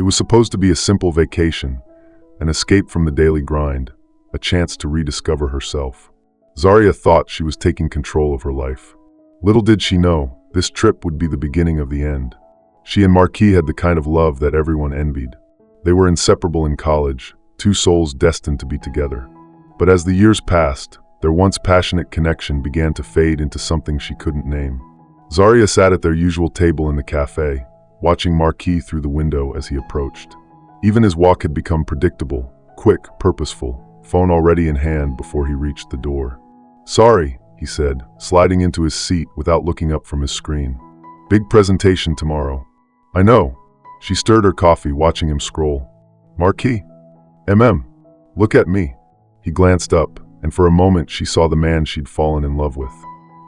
It was supposed to be a simple vacation, an escape from the daily grind, a chance to rediscover herself. Zaria thought she was taking control of her life. Little did she know, this trip would be the beginning of the end. She and Marquis had the kind of love that everyone envied. They were inseparable in college, two souls destined to be together. But as the years passed, their once passionate connection began to fade into something she couldn't name. Zaria sat at their usual table in the cafe, watching Marquis through the window as he approached. Even his walk had become predictable, quick, purposeful, phone already in hand before he reached the door. "Sorry," he said, sliding into his seat without looking up from his screen. "Big presentation tomorrow." "I know." She stirred her coffee, watching him scroll. "Marquis? Look at me." He glanced up, and for a moment she saw the man she'd fallen in love with.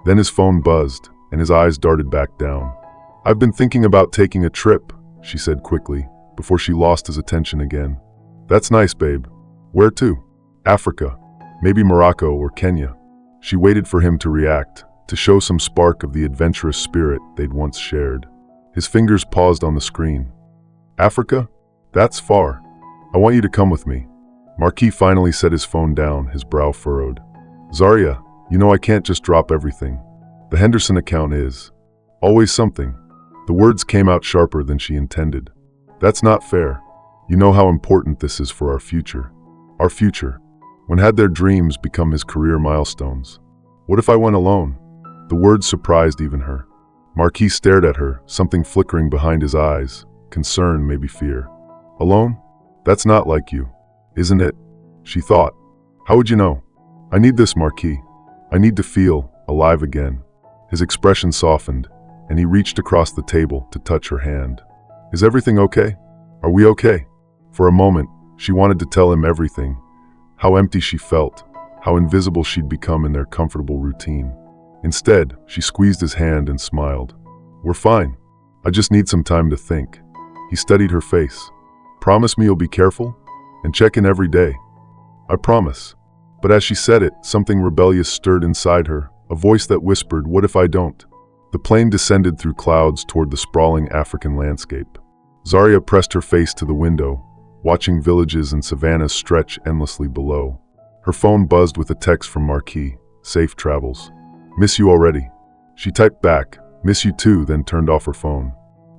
Then his phone buzzed, and his eyes darted back down. "I've been thinking about taking a trip," she said quickly, before she lost his attention again. "That's nice, babe. Where to?" "Africa. Maybe Morocco or Kenya." She waited for him to react, to show some spark of the adventurous spirit they'd once shared. His fingers paused on the screen. "Africa? That's far. I want you to come with me." Marquis finally set his phone down, his brow furrowed. "Zaria, you know I can't just drop everything. The Henderson account is always something." The words came out sharper than she intended. "That's not fair. You know how important this is for our future." Our future. When had their dreams become his career milestones? What if I went alone? The words surprised even her. Marquis stared at her, something flickering behind his eyes, concern, maybe fear. "Alone? That's not like you, isn't it?" she thought. "How would you know?" "I need this, Marquis. I need to feel alive again." His expression softened, and he reached across the table to touch her hand. "Is everything okay? Are we okay?" For a moment, she wanted to tell him everything. How empty she felt, how invisible she'd become in their comfortable routine. Instead, she squeezed his hand and smiled. "We're fine. I just need some time to think." He studied her face. "Promise me you'll be careful? And check in every day." "I promise." But as she said it, something rebellious stirred inside her, a voice that whispered, "What if I don't?" The plane descended through clouds toward the sprawling African landscape. Zaria pressed her face to the window, watching villages and savannas stretch endlessly below. Her phone buzzed with a text from Marquis. "Safe travels. Miss you already." She typed back, "Miss you too," then turned off her phone.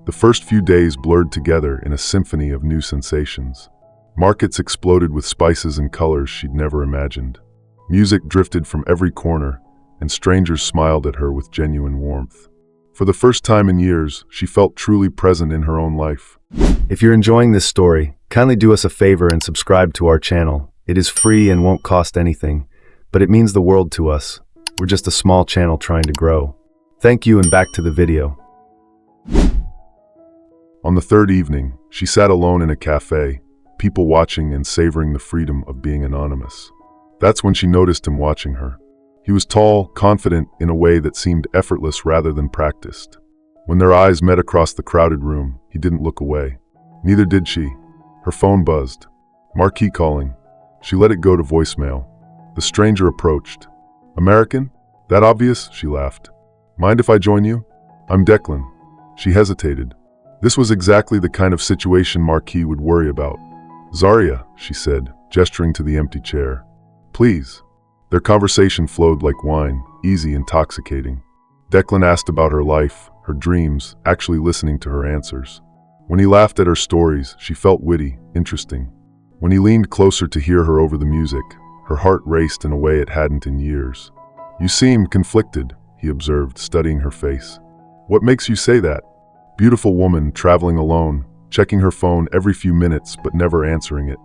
The first few days blurred together in a symphony of new sensations. Markets exploded with spices and colors she'd never imagined. Music drifted from every corner, and strangers smiled at her with genuine warmth. For the first time in years, she felt truly present in her own life. If you're enjoying this story, kindly do us a favor and subscribe to our channel. It is free and won't cost anything, but it means the world to us. We're just a small channel trying to grow. Thank you, and back to the video. On the third evening, she sat alone in a cafe, people watching and savoring the freedom of being anonymous. That's when she noticed him watching her. He was tall, confident in a way that seemed effortless rather than practiced. When their eyes met across the crowded room, he didn't look away. Neither did she. Her phone buzzed. Marquis calling. She let it go to voicemail. The stranger approached. "American? That obvious?" she laughed. "Mind if I join you? I'm Declan." She hesitated. This was exactly the kind of situation Marquis would worry about. "Zaria," she said, gesturing to the empty chair. "Please." Their conversation flowed like wine, easy, intoxicating. Declan asked about her life, her dreams, actually listening to her answers. When he laughed at her stories, she felt witty, interesting. When he leaned closer to hear her over the music, her heart raced in a way it hadn't in years. "You seem conflicted," he observed, studying her face. "What makes you say that?" Beautiful woman, traveling alone, checking her phone every few minutes but never answering it.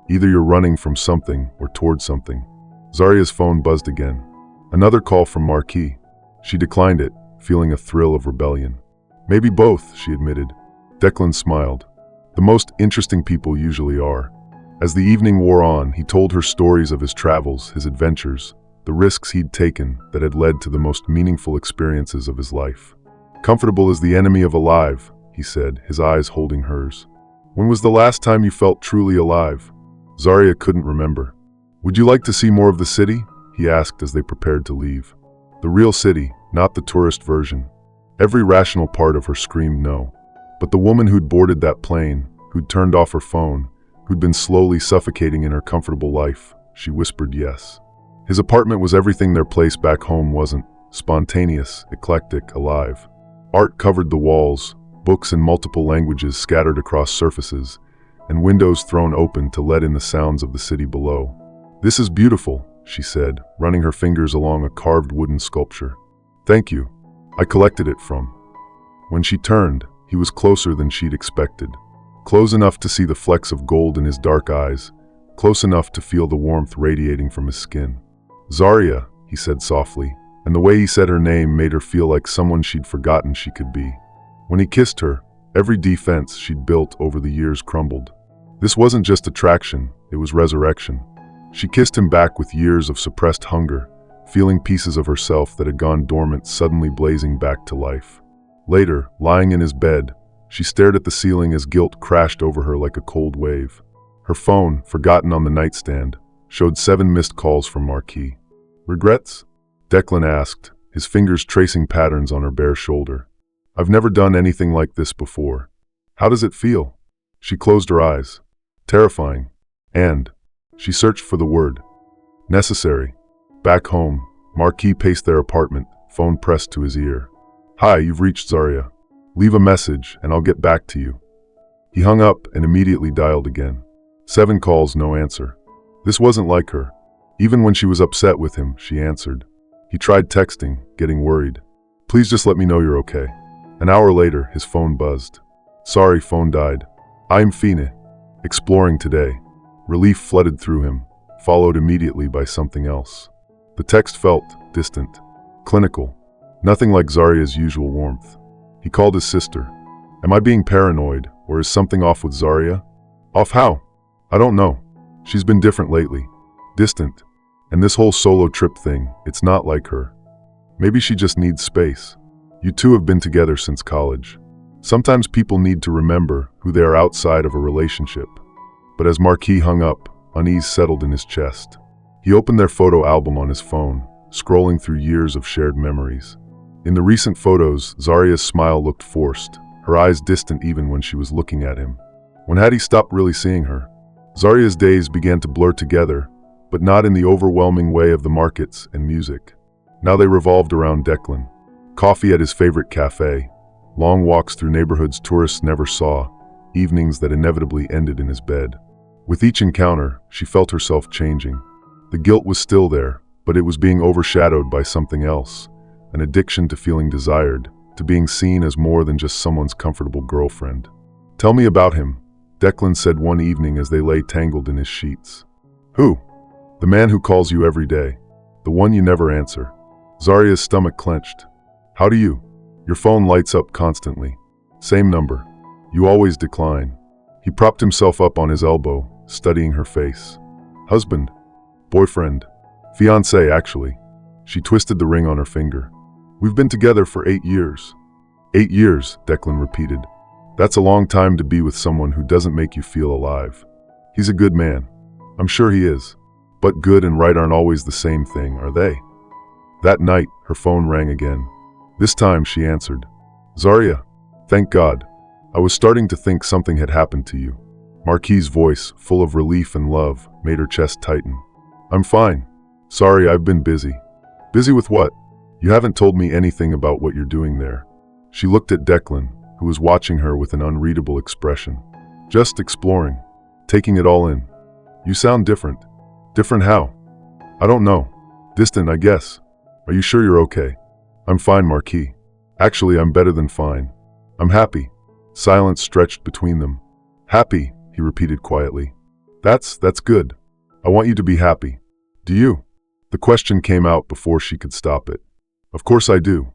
Either you're running from something or towards something. Zaria's phone buzzed again. Another call from Marquis. She declined it, feeling a thrill of rebellion. "Maybe both," she admitted. Declan smiled. The most interesting people usually are. As the evening wore on, he told her stories of his travels, his adventures, the risks he'd taken that had led to the most meaningful experiences of his life. "Comfortable is the enemy of alive," he said, his eyes holding hers. "When was the last time you felt truly alive?" Zaria couldn't remember. "Would you like to see more of the city?" he asked as they prepared to leave. The real city, not the tourist version. Every rational part of her screamed no. But the woman who'd boarded that plane, who'd turned off her phone, who'd been slowly suffocating in her comfortable life. She whispered yes. His apartment was everything their place back home wasn't: spontaneous, eclectic, alive. Art covered the walls, books in multiple languages scattered across surfaces, and windows thrown open to let in the sounds of the city below. "This is beautiful," she said, running her fingers along a carved wooden sculpture. "Thank you. I collected it from." When she turned, he was closer than she'd expected. Close enough to see the flecks of gold in his dark eyes, close enough to feel the warmth radiating from his skin. "Zaria," he said softly, and the way he said her name made her feel like someone she'd forgotten she could be. When he kissed her, every defense she'd built over the years crumbled. This wasn't just attraction, it was resurrection. She kissed him back with years of suppressed hunger, feeling pieces of herself that had gone dormant suddenly blazing back to life. Later, lying in his bed, she stared at the ceiling as guilt crashed over her like a cold wave. Her phone, forgotten on the nightstand, showed 7 missed calls from Marquis. "Regrets?" Declan asked, his fingers tracing patterns on her bare shoulder. "I've never done anything like this before. How does it feel?" She closed her eyes. Terrifying. And she searched for the word. Necessary. Back home, Marquis paced their apartment, phone pressed to his ear. "Hi, you've reached Zaria. Leave a message and I'll get back to you." He hung up and immediately dialed again. 7 calls, no answer. This wasn't like her. Even when she was upset with him, she answered. He tried texting, getting worried. "Please just let me know you're okay." An hour later, his phone buzzed. "Sorry, phone died. I'm Fiancé. Exploring today." Relief flooded through him, followed immediately by something else. The text felt distant, clinical, nothing like Zaria's usual warmth. He called his sister. "Am I being paranoid, or is something off with Zaria?" "Off how?" "I don't know. She's been different lately. Distant. And this whole solo trip thing, it's not like her. Maybe she just needs space. You two have been together since college. Sometimes people need to remember who they are outside of a relationship." But as Marquis hung up, unease settled in his chest. He opened their photo album on his phone, scrolling through years of shared memories. In the recent photos, Zaria's smile looked forced, her eyes distant even when she was looking at him. When had he stopped really seeing her? Zaria's days began to blur together, but not in the overwhelming way of the markets and music. Now they revolved around Declan. Coffee at his favorite cafe, long walks through neighborhoods tourists never saw, evenings that inevitably ended in his bed. With each encounter, she felt herself changing. The guilt was still there, but it was being overshadowed by something else, an addiction to feeling desired, to being seen as more than just someone's comfortable girlfriend. "Tell me about him," Declan said one evening as they lay tangled in his sheets. "Who?" "The man who calls you every day. The one you never answer." Zaria's stomach clenched. "How do you?" "Your phone lights up constantly. Same number. You always decline." He propped himself up on his elbow, studying her face. "Husband? Boyfriend? Fiancé, actually." She twisted the ring on her finger. "We've been together for 8 years." 8 years, Declan repeated. "That's a long time to be with someone who doesn't make you feel alive." "He's a good man." "I'm sure he is. But good and right aren't always the same thing, are they?" That night, her phone rang again. This time she answered. "Zaria. Thank God. I was starting to think something had happened to you." Marquis' voice, full of relief and love, made her chest tighten. "I'm fine. Sorry, I've been busy." "Busy with what? You haven't told me anything about what you're doing there." She looked at Declan, who was watching her with an unreadable expression. "Just exploring. Taking it all in." "You sound different." "Different how?" "I don't know. Distant, I guess. Are you sure you're okay?" "I'm fine, Marquis. Actually, I'm better than fine. I'm happy." Silence stretched between them. "Happy," he repeated quietly. That's good. I want you to be happy." "Do you?" The question came out before she could stop it. "Of course I do.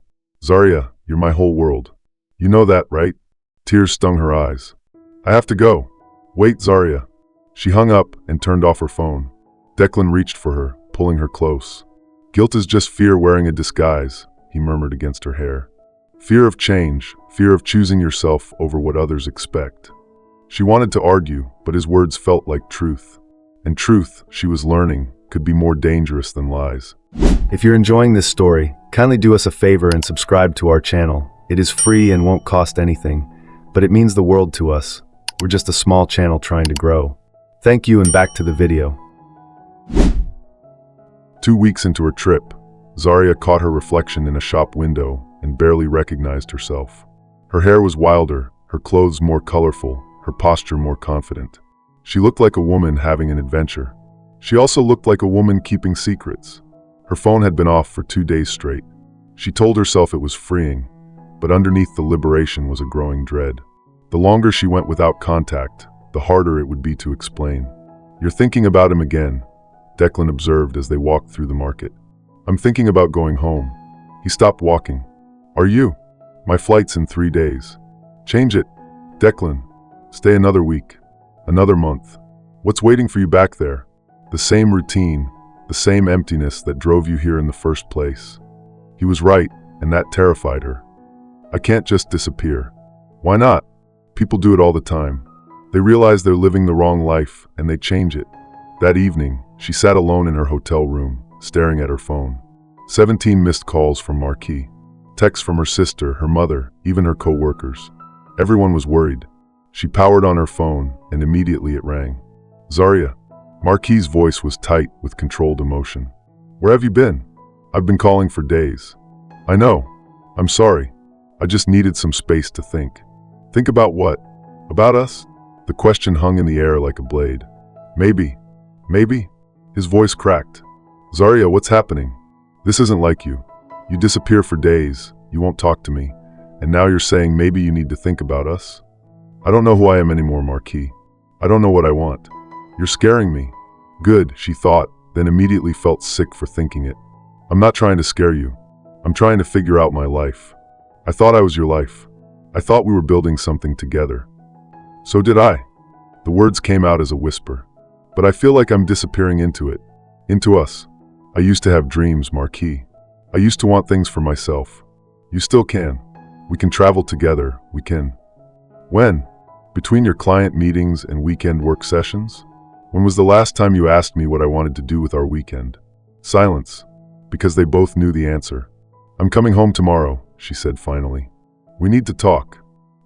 Zaria, you're my whole world. You know that, right?" Tears stung her eyes. "I have to go." "Wait, Zaria." She hung up and turned off her phone. Declan reached for her, pulling her close. "Guilt is just fear wearing a disguise," he murmured against her hair. "Fear of change, fear of choosing yourself over what others expect." She wanted to argue, but his words felt like truth. And truth, she was learning, could be more dangerous than lies. If you're enjoying this story, kindly do us a favor and subscribe to our channel. It is free and won't cost anything, but it means the world to us. We're just a small channel trying to grow. Thank you, and back to the video. 2 weeks into her trip, Zaria caught her reflection in a shop window and barely recognized herself. Her hair was wilder, her clothes more colorful, her posture more confident. She looked like a woman having an adventure. She also looked like a woman keeping secrets. Her phone had been off for 2 days straight. She told herself it was freeing, but underneath the liberation was a growing dread. The longer she went without contact, the harder it would be to explain. "You're thinking about him again," Declan observed as they walked through the market. "I'm thinking about going home." He stopped walking. "Are you?" "My flight's in 3 days." "Change it." "Declan, stay another week, another month. What's waiting for you back there?" "The same routine, the same emptiness that drove you here in the first place." He was right, and that terrified her. "I can't just disappear." "Why not? People do it all the time. They realize they're living the wrong life, and they change it." That evening, she sat alone in her hotel room, staring at her phone. 17 missed calls from Marquis. Texts from her sister, her mother, even her co-workers. Everyone was worried. She powered on her phone, and immediately it rang. "Zaria." Marquis' voice was tight with controlled emotion. "Where have you been?" "I've been calling for days." "I know. I'm sorry. I just needed some space to think." "Think about what?" "About us?" The question hung in the air like a blade. Maybe. His voice cracked. "Zaria, what's happening? This isn't like you. You disappear for days, you won't talk to me, and now you're saying maybe you need to think about us?" "I don't know who I am anymore, Marquis. I don't know what I want." "You're scaring me." "Good," she thought, then immediately felt sick for thinking it. "I'm not trying to scare you. I'm trying to figure out my life. I thought I was your life. I thought we were building something together." "So did I." The words came out as a whisper. "But I feel like I'm disappearing into it. Into us. I used to have dreams, Marquis. I used to want things for myself. You still can. We can travel together, we can." "When? Between your client meetings and weekend work sessions? When was the last time you asked me what I wanted to do with our weekend?" Silence, because they both knew the answer. "I'm coming home tomorrow," she said finally. "We need to talk."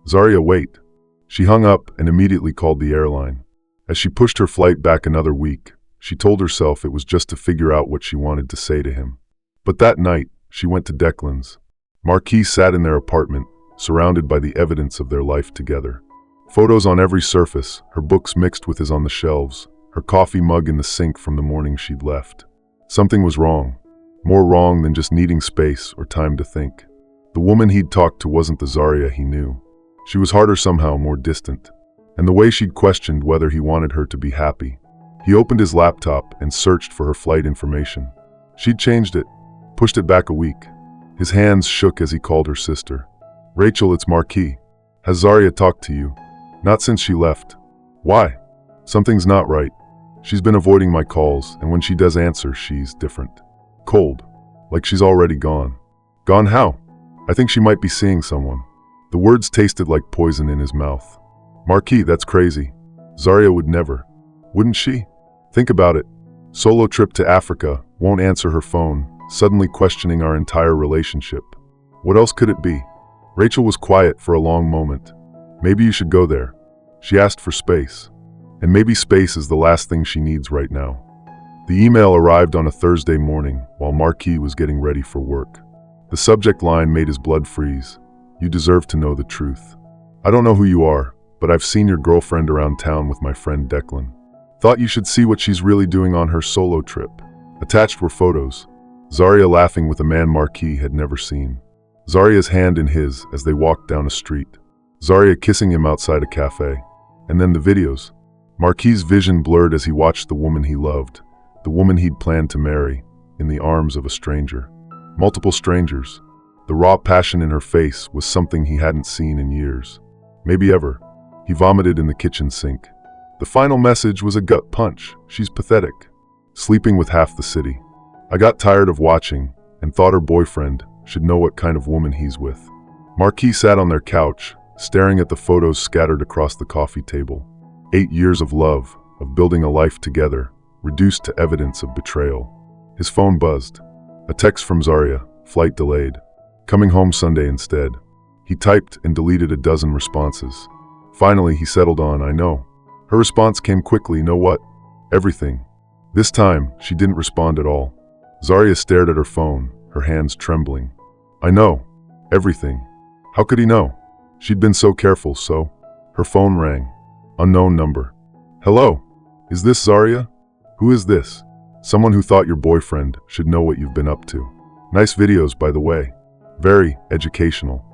"Zaria, wait." She hung up and immediately called the airline. As she pushed her flight back another week, she told herself it was just to figure out what she wanted to say to him. But that night, she went to Declan's. Marquis sat in their apartment, surrounded by the evidence of their life together. Photos on every surface, her books mixed with his on the shelves, her coffee mug in the sink from the morning she'd left. Something was wrong. More wrong than just needing space or time to think. The woman he'd talked to wasn't the Zaria he knew. She was harder somehow, more distant. And the way she'd questioned whether he wanted her to be happy. He opened his laptop and searched for her flight information. She'd changed it, pushed it back a week. His hands shook as he called her sister. "Rachel, it's Marquis. Has Zaria talked to you?" "Not since she left." "Why?" "Something's not right. She's been avoiding my calls, and when she does answer, she's different. Cold. Like she's already gone." "Gone how?" "I think she might be seeing someone." The words tasted like poison in his mouth. "Marquis, that's crazy. Zaria would never." "Wouldn't she?" "Think about it. Solo trip to Africa, won't answer her phone, suddenly questioning our entire relationship. What else could it be?" Rachel was quiet for a long moment. "Maybe you should go there." She asked for space. And maybe space is the last thing she needs right now. The email arrived on a Thursday morning while Marquis was getting ready for work. The subject line made his blood freeze. "You deserve to know the truth. I don't know who you are, but I've seen your girlfriend around town with my friend Declan. Thought you should see what she's really doing on her solo trip." Attached were photos. Zaria laughing with a man Marquis had never seen. Zaria's hand in his as they walked down a street. Zaria kissing him outside a cafe. And then the videos. Marquis' vision blurred as he watched the woman he loved, the woman he'd planned to marry, in the arms of a stranger. Multiple strangers. The raw passion in her face was something he hadn't seen in years. Maybe ever. He vomited in the kitchen sink. The final message was a gut punch. "She's pathetic. Sleeping with half the city." I got tired of watching and thought her boyfriend should know what kind of woman he's with. Marquis sat on their couch, staring at the photos scattered across the coffee table. 8 years of love, of building a life together, reduced to evidence of betrayal. His phone buzzed. A text from Zaria, flight delayed. Coming home Sunday instead. He typed and deleted a dozen responses. Finally, he settled on, "I know." Her response came quickly, "Know what?" "Everything." This time, she didn't respond at all. Zaria stared at her phone, her hands trembling. "I know. Everything." How could he know? She'd been so careful, so. Her phone rang. Unknown number. "Hello? Is this Zaria? Who is this?" "Someone who thought your boyfriend should know what you've been up to. Nice videos, by the way. Very educational."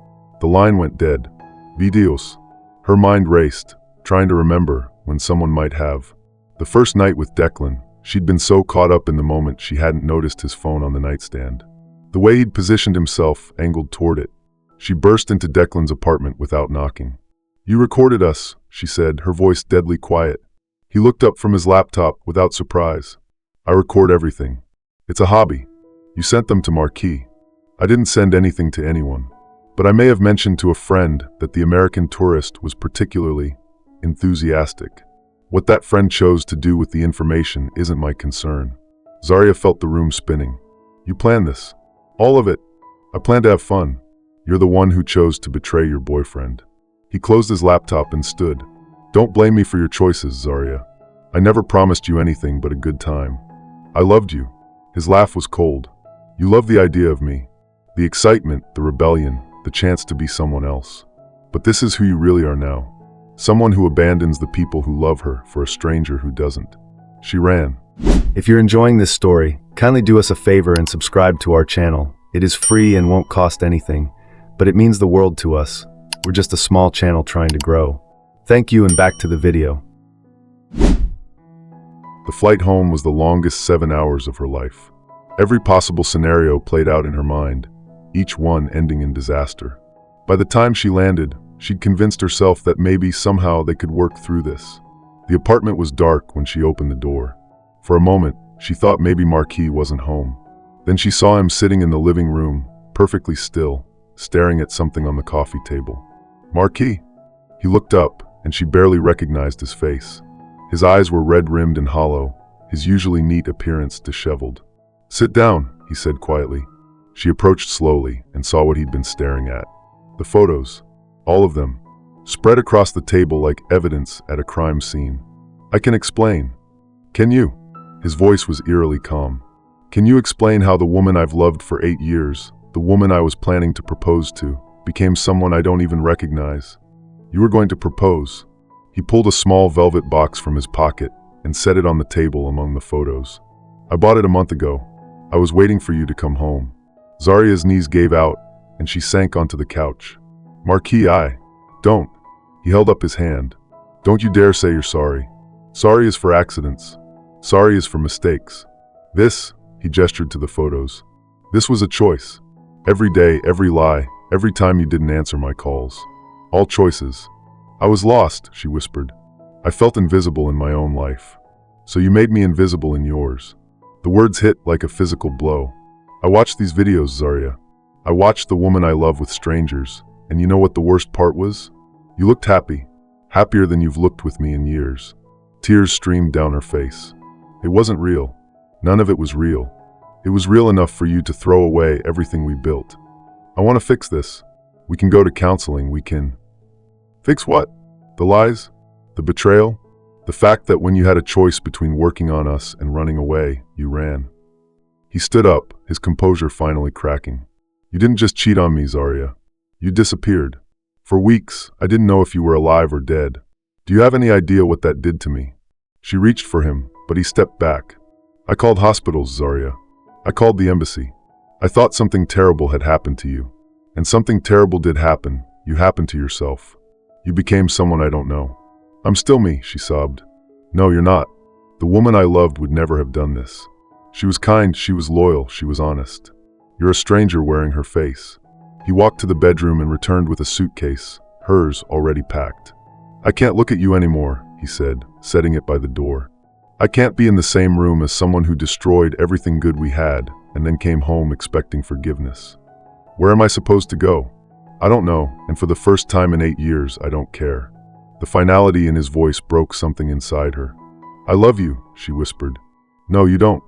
The line went dead. Videos. Her mind raced, trying to remember when someone might have. The first night with Declan, she'd been so caught up in the moment she hadn't noticed his phone on the nightstand. The way he'd positioned himself, angled toward it. She burst into Declan's apartment without knocking. "You recorded us," she said, her voice deadly quiet. He looked up from his laptop without surprise. "I record everything. It's a hobby. You sent them to Marquis." "I didn't send anything to anyone. But I may have mentioned to a friend that the American tourist was particularly enthusiastic. What that friend chose to do with the information isn't my concern." Zaria felt the room spinning. "You planned this? All of it? I plan to have fun. You're the one who chose to betray your boyfriend." He closed his laptop and stood. "Don't blame me for your choices, Zaria. I never promised you anything but a good time. I loved you." His laugh was cold. "You love the idea of me. The excitement, the rebellion, the chance to be someone else. But this is who you really are now. Someone who abandons the people who love her for a stranger who doesn't." She ran. If you're enjoying this story, kindly do us a favor and subscribe to our channel. It is free and won't cost anything, but it means the world to us. We're just a small channel trying to grow. Thank you, and back to the video. The flight home was the longest 7 hours of her life. Every possible scenario played out in her mind, each one ending in disaster. By the time she landed, she'd convinced herself that maybe somehow they could work through this. The apartment was dark when she opened the door. For a moment, she thought maybe Marquis wasn't home. Then she saw him sitting in the living room, perfectly still, staring at something on the coffee table. "Marquis?" He looked up, and she barely recognized his face. His eyes were red-rimmed and hollow, his usually neat appearance disheveled. "Sit down," he said quietly. She approached slowly and saw what he'd been staring at. The photos, all of them, spread across the table like evidence at a crime scene. "I can explain." "Can you?" His voice was eerily calm. "Can you explain how the woman I've loved for 8 years, the woman I was planning to propose to, became someone I don't even recognize?" "You were going to propose." He pulled a small velvet box from his pocket and set it on the table among the photos. "I bought it a month ago. I was waiting for you to come home." Zaria's knees gave out, and she sank onto the couch. "Marquis, don't." He held up his hand. "Don't you dare say you're sorry. Sorry is for accidents. Sorry is for mistakes. This," he gestured to the photos, "this was a choice. Every day, every lie, every time you didn't answer my calls. All choices. I was lost," she whispered. "I felt invisible in my own life. So you made me invisible in yours." The words hit like a physical blow. "I watched these videos, Zaria. I watched the woman I love with strangers, and you know what the worst part was? You looked happy. Happier than you've looked with me in years." Tears streamed down her face. "It wasn't real. None of it was real. It was real enough for you to throw away everything we built. I want to fix this. We can go to counseling, we can..." "Fix what? The lies? The betrayal? The fact that when you had a choice between working on us and running away, you ran." He stood up, his composure finally cracking. "You didn't just cheat on me, Zaria. You disappeared. For weeks, I didn't know if you were alive or dead. Do you have any idea what that did to me?" She reached for him, but he stepped back. "I called hospitals, Zaria. I called the embassy. I thought something terrible had happened to you. And something terrible did happen. You happened to yourself. You became someone I don't know." "I'm still me," she sobbed. "No, you're not. The woman I loved would never have done this. She was kind, she was loyal, she was honest. You're a stranger wearing her face." He walked to the bedroom and returned with a suitcase, hers already packed. "I can't look at you anymore," he said, setting it by the door. "I can't be in the same room as someone who destroyed everything good we had and then came home expecting forgiveness. Where am I supposed to go? I don't know, and for the first time in 8 years, I don't care." The finality in his voice broke something inside her. "I love you," she whispered. "No, you don't.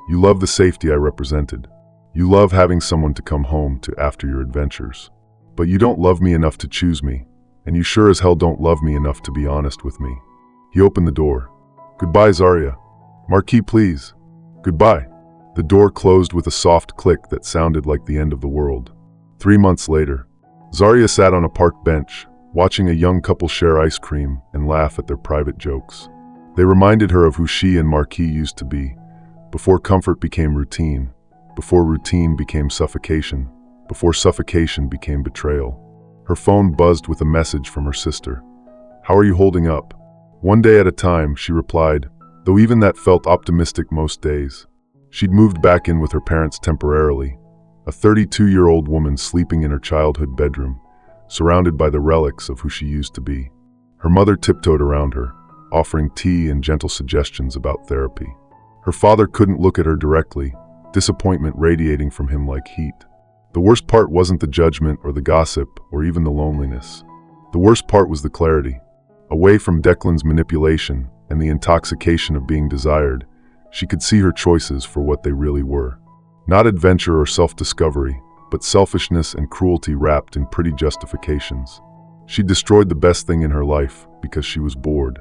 You love the safety I represented. You love having someone to come home to after your adventures. But you don't love me enough to choose me. and you sure as hell don't love me enough to be honest with me." He opened the door. "Goodbye, Zaria." "Marquis, please." "Goodbye." The door closed with a soft click that sounded like the end of the world. 3 months later, Zaria sat on a park bench, watching a young couple share ice cream and laugh at their private jokes. They reminded her of who she and Marquis used to be, before comfort became routine, before routine became suffocation, before suffocation became betrayal. Her phone buzzed with a message from her sister. "How are you holding up?" "One day at a time," she replied, though even that felt optimistic most days. She'd moved back in with her parents temporarily, a 32-year-old woman sleeping in her childhood bedroom, surrounded by the relics of who she used to be. Her mother tiptoed around her, offering tea and gentle suggestions about therapy. Her father couldn't look at her directly, disappointment radiating from him like heat. The worst part wasn't the judgment or the gossip or even the loneliness. The worst part was the clarity. Away from Declan's manipulation and the intoxication of being desired, she could see her choices for what they really were. Not adventure or self-discovery, but selfishness and cruelty wrapped in pretty justifications. She destroyed the best thing in her life because she was bored.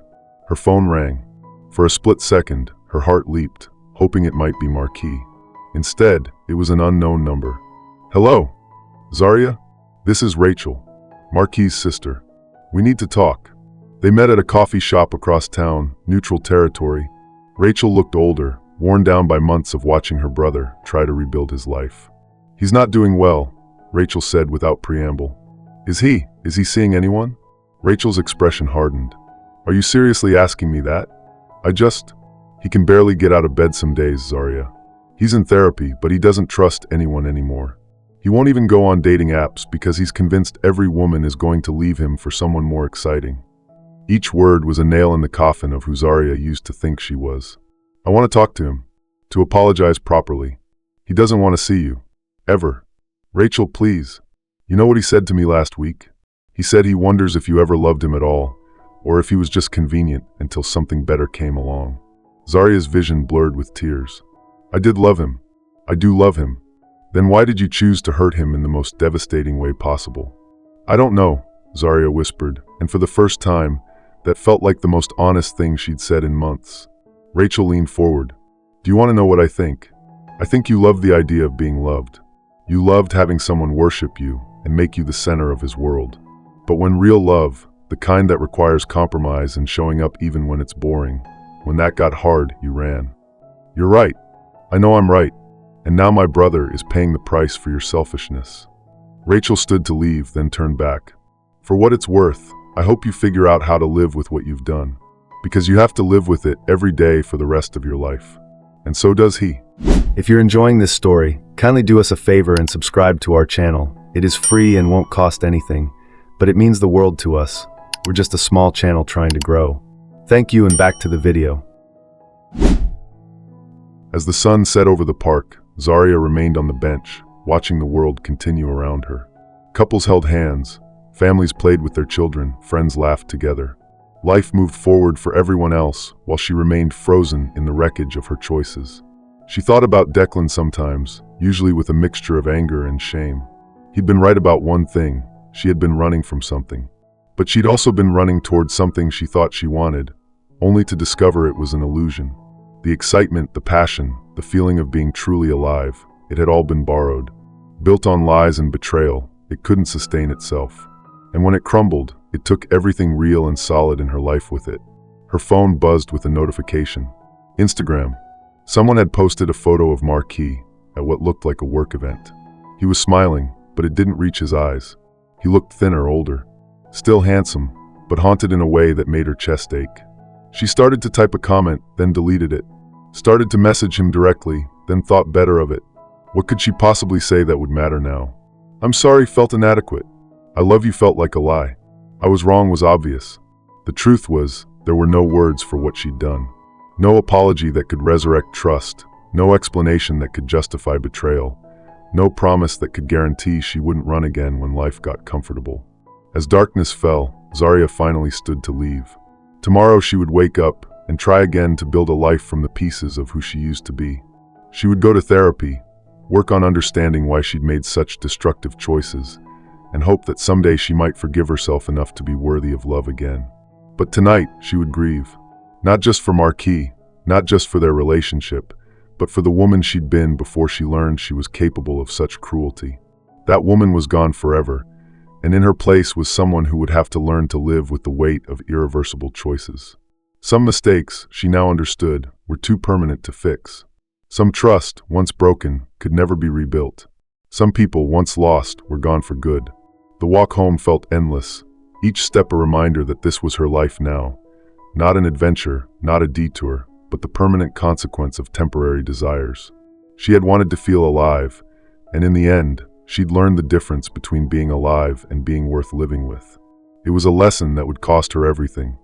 Her phone rang. For a split second, her heart leaped, hoping it might be Marquis. Instead, it was an unknown number. "Hello? Zaria? This is Rachel, Marquis' sister. We need to talk." They met at a coffee shop across town, neutral territory. Rachel looked older, worn down by months of watching her brother try to rebuild his life. "He's not doing well," Rachel said without preamble. Is he seeing anyone?" Rachel's expression hardened. "Are you seriously asking me that?" He can barely get out of bed some days, Zaria. He's in therapy, but he doesn't trust anyone anymore. He won't even go on dating apps because he's convinced every woman is going to leave him for someone more exciting." Each word was a nail in the coffin of who Zaria used to think she was. "I want to talk to him, to apologize properly. He doesn't want to see you. Ever. Rachel, please. You know what he said to me last week? He said he wonders if you ever loved him at all, or if he was just convenient until something better came along." Zaria's vision blurred with tears. "I did love him. I do love him. Then why did you choose to hurt him in the most devastating way possible?" "I don't know," Zaria whispered, and for the first time, that felt like the most honest thing she'd said in months. Rachel leaned forward. "Do you want to know what I think? I think you loved the idea of being loved. You loved having someone worship you and make you the center of his world. But when real love, the kind that requires compromise and showing up even when it's boring, when that got hard, you ran. You're right. I know I'm right. And now my brother is paying the price for your selfishness." Rachel stood to leave, then turned back. "For what it's worth, I hope you figure out how to live with what you've done. Because you have to live with it every day for the rest of your life. And so does he." If you're enjoying this story, kindly do us a favor and subscribe to our channel. It is free and won't cost anything, but it means the world to us. We're just a small channel trying to grow. Thank you, and back to the video. As the sun set over the park, Zaria remained on the bench, watching the world continue around her. Couples held hands, families played with their children, friends laughed together. Life moved forward for everyone else, while she remained frozen in the wreckage of her choices. She thought about Declan sometimes, usually with a mixture of anger and shame. He'd been right about one thing: she had been running from something. But she'd also been running towards something she thought she wanted, only to discover it was an illusion. The excitement, the passion, the feeling of being truly alive, it had all been borrowed. Built on lies and betrayal, it couldn't sustain itself. And when it crumbled, it took everything real and solid in her life with it. Her phone buzzed with a notification. Instagram. Someone had posted a photo of Marquis at what looked like a work event. He was smiling, but it didn't reach his eyes. He looked thinner, older. Still handsome, but haunted in a way that made her chest ache. She started to type a comment, then deleted it. Started to message him directly, then thought better of it. What could she possibly say that would matter now? "I'm sorry" felt inadequate. "I love you" felt like a lie. "I was wrong" was obvious. The truth was, there were no words for what she'd done. No apology that could resurrect trust. No explanation that could justify betrayal. No promise that could guarantee she wouldn't run again when life got comfortable. As darkness fell, Zaria finally stood to leave. Tomorrow she would wake up and try again to build a life from the pieces of who she used to be. She would go to therapy, work on understanding why she'd made such destructive choices, and hoped that someday she might forgive herself enough to be worthy of love again. But tonight, she would grieve. Not just for Marquis, not just for their relationship, but for the woman she'd been before she learned she was capable of such cruelty. That woman was gone forever, and in her place was someone who would have to learn to live with the weight of irreversible choices. Some mistakes, she now understood, were too permanent to fix. Some trust, once broken, could never be rebuilt. Some people, once lost, were gone for good. The walk home felt endless, each step a reminder that this was her life now. Not an adventure, not a detour, but the permanent consequence of temporary desires. She had wanted to feel alive, and in the end, she'd learned the difference between being alive and being worth living with. It was a lesson that would cost her everything.